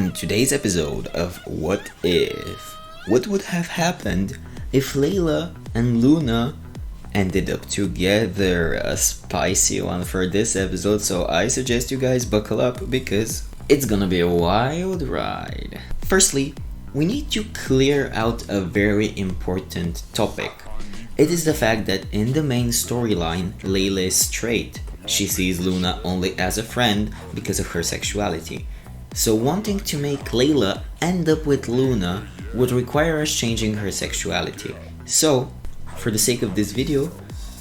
on today's episode of What If? What would have happened if Layla and Luna ended up together? A spicy one for this episode, so I suggest you guys buckle up because it's gonna be a wild ride. Firstly, we need to clear out a very important topic. It is the fact that in the main storyline, Layla is straight. She sees Luna only as a friend because of her sexuality. So wanting to make Layla end up with Luna would require us changing her sexuality. So, for the sake of this video,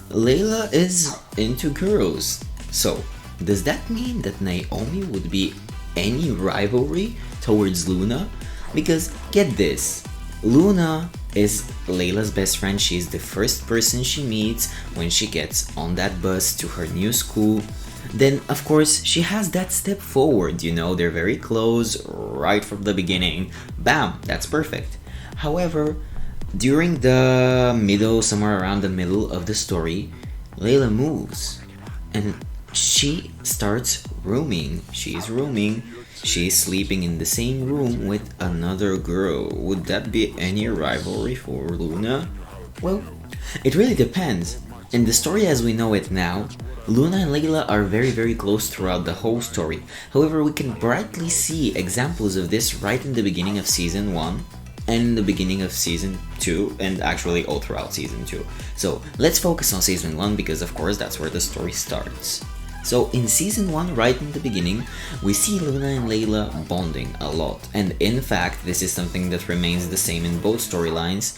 Layla is into girls. So, does that mean that Naomi would be any rivalry towards Luna? Because, get this, Luna is Layla's best friend. She's the first person she meets when she gets on that bus to her new school. Then, of course, she has that step forward, they're very close right from the beginning. Bam, that's perfect. However, during the middle, somewhere around the middle of the story, Layla moves and she starts rooming. She's sleeping in the same room with another girl. Would that be any rivalry for Luna? Well, it really depends. In the story as we know it now, Luna and Layla are very very close throughout the whole story. However, we can brightly see examples of this right in the beginning of Season 1 and in the beginning of Season 2 and actually all throughout Season 2. So let's focus on Season 1 because of course that's where the story starts. So in Season 1, right in the beginning, we see Luna and Layla bonding a lot. And in fact, this is something that remains the same in both storylines.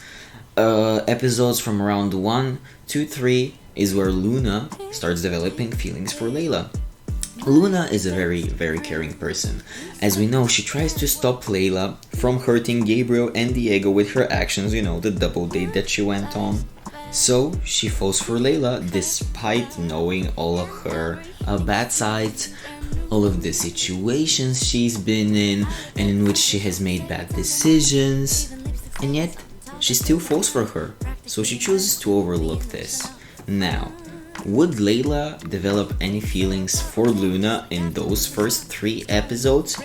Episodes from around 1, 2, 3 is where Luna starts developing feelings for Layla. Luna is a very, very caring person. As we know, she tries to stop Layla from hurting Gabriel and Diego with her actions, the double date that she went on. So, she falls for Layla despite knowing all of her bad sides, all of the situations she's been in, and in which she has made bad decisions, and yet, she still falls for her, so she chooses to overlook this. Now, would Layla develop any feelings for Luna in those first 3 episodes?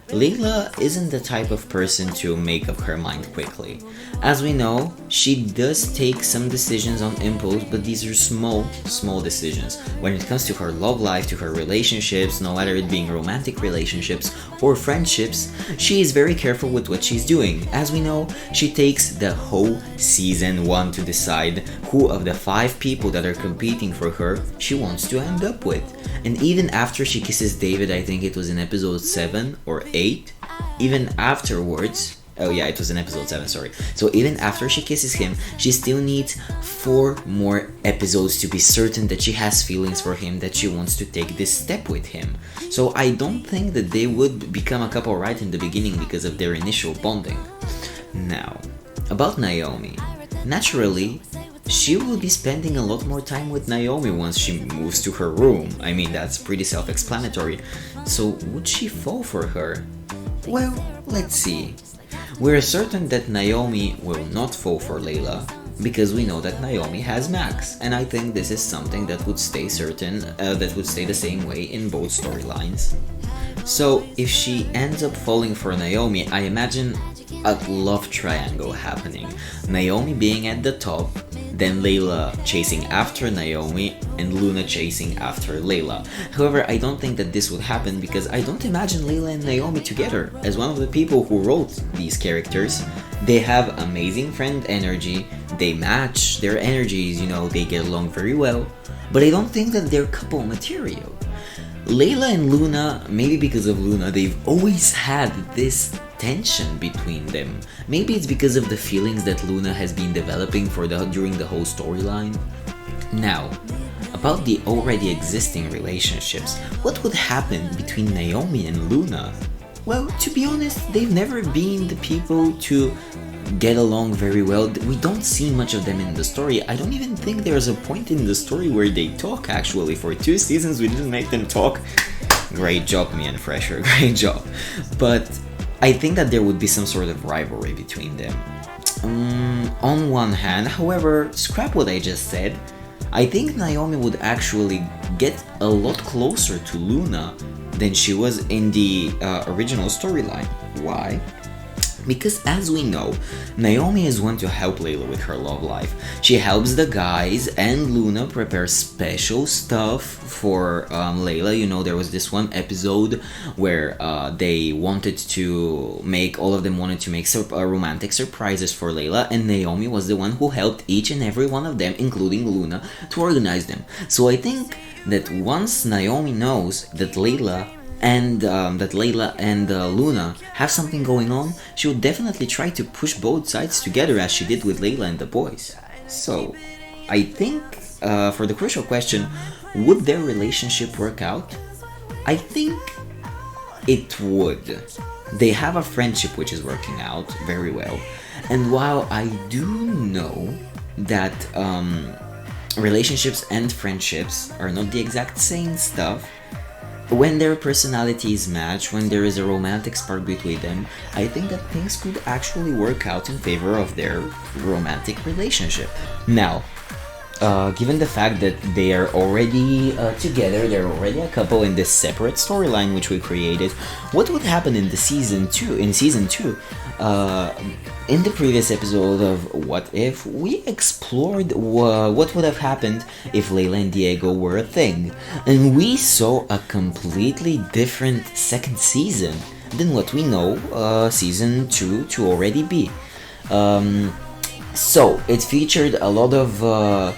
Layla isn't the type of person to make up her mind quickly. As we know, she does take some decisions on impulse, but these are small decisions. When it comes to her love life, to her relationships, no matter it being romantic relationships or friendships, she is very careful with what she's doing. As we know, she takes the whole Season 1 to decide who of the 5 people that are competing for her she wants to end up with. And even after she kisses David, I think it was in episode 7 or 8, even afterwards, oh yeah, it was in episode 7, sorry. So even after she kisses him, she still needs 4 more episodes to be certain that she has feelings for him, that she wants to take this step with him. So I don't think that they would become a couple right in the beginning because of their initial bonding. Now, about Naomi. Naturally, she will be spending a lot more time with Naomi once she moves to her room. I mean, that's pretty self-explanatory. So, would she fall for her? Well, let's see. We're certain that Naomi will not fall for Layla because we know that Naomi has Max, and I think this is something that would stay that would stay the same way in both storylines. So, if she ends up falling for Naomi, I imagine a love triangle happening. Naomi being at the top, then Layla chasing after Naomi, and Luna chasing after Layla. However, I don't think that this would happen because I don't imagine Layla and Naomi together. As one of the people who wrote these characters, they have amazing friend energy, they match their energies, they get along very well, but I don't think that they're couple material. Layla and Luna, maybe because of Luna, they've always had this tension between them. Maybe it's because of the feelings that Luna has been developing during the whole storyline. Now, about the already existing relationships, what would happen between Naomi and Luna? Well, to be honest, they've never been the people to get along very well. We don't see much of them in the story. I don't even think there's a point in the story where they talk actually. For 2 seasons we didn't make them talk. Great job, me and Fresherr, great job. But I think that there would be some sort of rivalry between them. On one hand, however, scrap what I just said, I think Naomi would actually get a lot closer to Luna than she was in the original storyline. Why? Because as we know, Naomi is one to help Layla with her love life. She helps the guys, and Luna prepares special stuff for Layla. You know, there was this one episode where they wanted to make, all of them wanted to make romantic surprises for Layla, and Naomi was the one who helped each and every one of them, including Luna, to organize them. So I think that once Naomi knows that Layla and Luna have something going on, she would definitely try to push both sides together as she did with Layla and the boys. So, I think, for the crucial question, would their relationship work out? I think it would. They have a friendship which is working out very well, and while I do know that relationships and friendships are not the exact same stuff, when their personalities match, when there is a romantic spark between them, I think that things could actually work out in favor of their romantic relationship. Now, given the fact that they are already together, they're already a couple in this separate storyline which we created, what would happen in season 2? In the previous episode of What If, we explored what would have happened if Layla and Diego were a thing, and we saw a completely different second season than what we know season 2 to already be. So it featured a lot of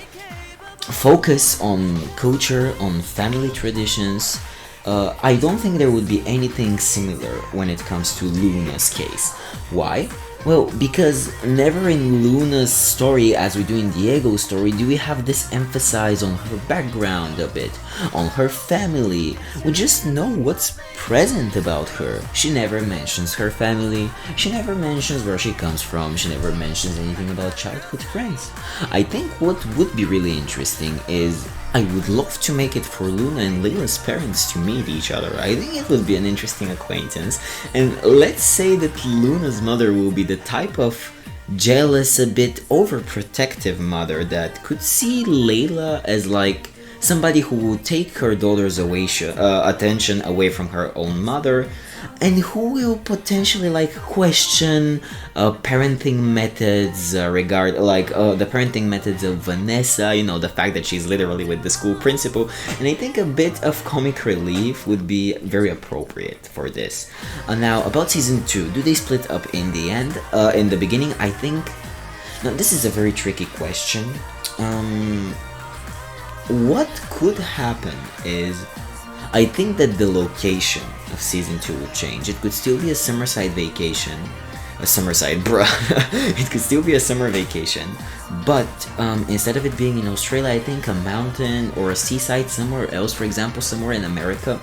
focus on culture, on family traditions. I don't think there would be anything similar when it comes to Luna's case. Why? Well, because never in Luna's story, as we do in Diego's story, do we have this emphasis on her background a bit, on her family. We just know what's present about her. She never mentions her family, she never mentions where she comes from, she never mentions anything about childhood friends. I think what would be really interesting is, I would love to make it for Luna and Layla's parents to meet each other. I think it would be an interesting acquaintance. And let's say that Luna's mother will be the type of jealous, a bit overprotective mother that could see Layla as like somebody who would take her daughter's attention away from her own mother, and who will potentially like question parenting methods the parenting methods of Vanessa, you know, the fact that she's literally with the school principal. And I think a bit of comic relief would be very appropriate for this. Now, about season 2, do they split up in the end? In the beginning, I think... Now, this is a very tricky question. What could happen is, I think that the location of season 2 would change. It could still be a summerside vacation. It could still be a summer vacation, but instead of it being in Australia, I think a mountain or a seaside somewhere else, for example, somewhere in America,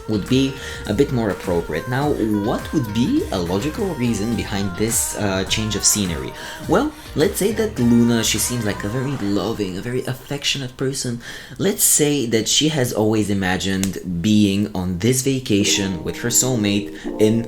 would be a bit more appropriate. Now, what would be a logical reason behind this change of scenery? Well, let's say that Luna, she seems like a very loving, a very affectionate person. Let's say that she has always imagined being on this vacation with her soulmate in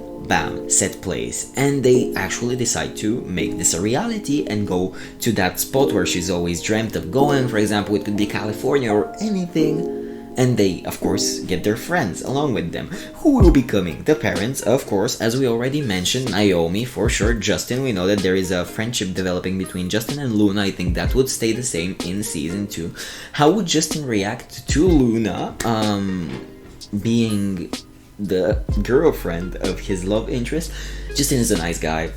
set place, and they actually decide to make this a reality and go to that spot where she's always dreamt of going. For example, it could be California or anything. And they, of course, get their friends along with them. Who will be coming? The parents, of course, as we already mentioned, Naomi, for sure, Justin. We know that there is a friendship developing between Justin and Luna. I think that would stay the same in season 2. How would Justin react to Luna being the girlfriend of his love interest? Justin is a nice guy.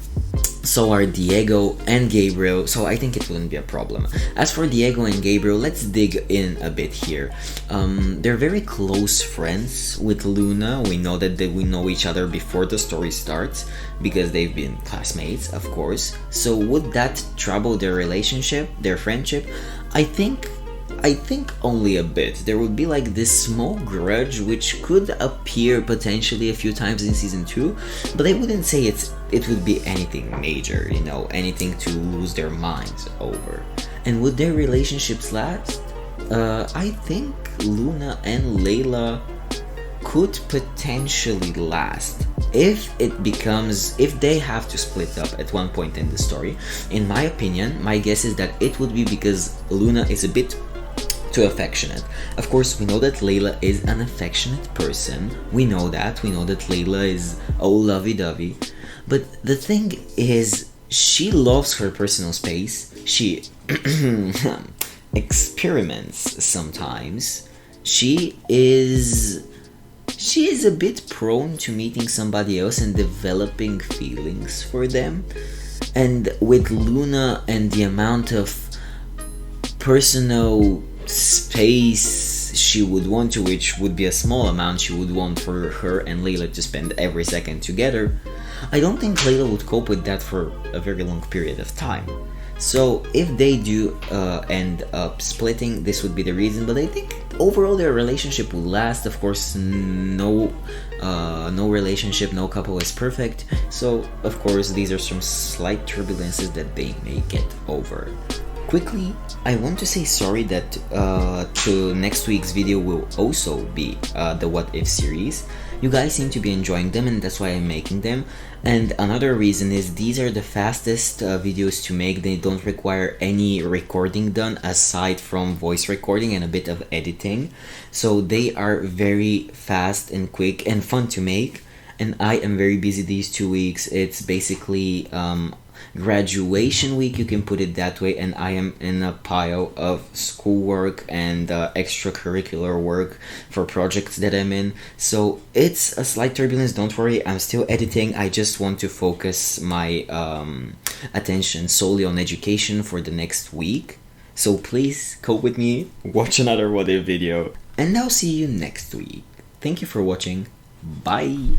So are Diego and Gabriel, so I think it wouldn't be a problem. As for Diego and Gabriel, let's dig in a bit here. They're very close friends with Luna. We know that we know each other before the story starts, because they've been classmates, of course. So would that trouble their relationship, their friendship? I think only a bit. There would be like this small grudge which could appear potentially a few times in season 2, but I wouldn't say it would be anything major, you know, anything to lose their minds over. And would their relationships last? I think Luna and Layla could potentially last if they have to split up at one point in the story. In my opinion, my guess is that it would be because Luna is a bit to affectionate. Of course, we know that Layla is an affectionate person. We know that Layla is all lovey-dovey. But the thing is, she loves her personal space. She experiments sometimes. She is a bit prone to meeting somebody else and developing feelings for them. And with Luna and the amount of personal space she would want to, which would be a small amount she would want for her and Layla to spend every second together, I don't think Layla would cope with that for a very long period of time. So if they do end up splitting, this would be the reason, but I think overall their relationship will last. Of course, no relationship, no couple is perfect, so of course these are some slight turbulences that they may get over. Quickly, I want to say sorry that to next week's video will also be the What If series. You guys seem to be enjoying them, and that's why I'm making them. And another reason is these are the fastest videos to make. They don't require any recording done aside from voice recording and a bit of editing. So they are very fast and quick and fun to make. And I am very busy these 2 weeks. It's basically graduation week, you can put it that way, and I am in a pile of schoolwork and extracurricular work for projects that I'm in, so it's a slight turbulence. Don't worry, I'm still editing. I just want to focus my attention solely on education for the next week, so please cope with me, watch another What If video, and I'll see you next week. Thank you for watching. Bye.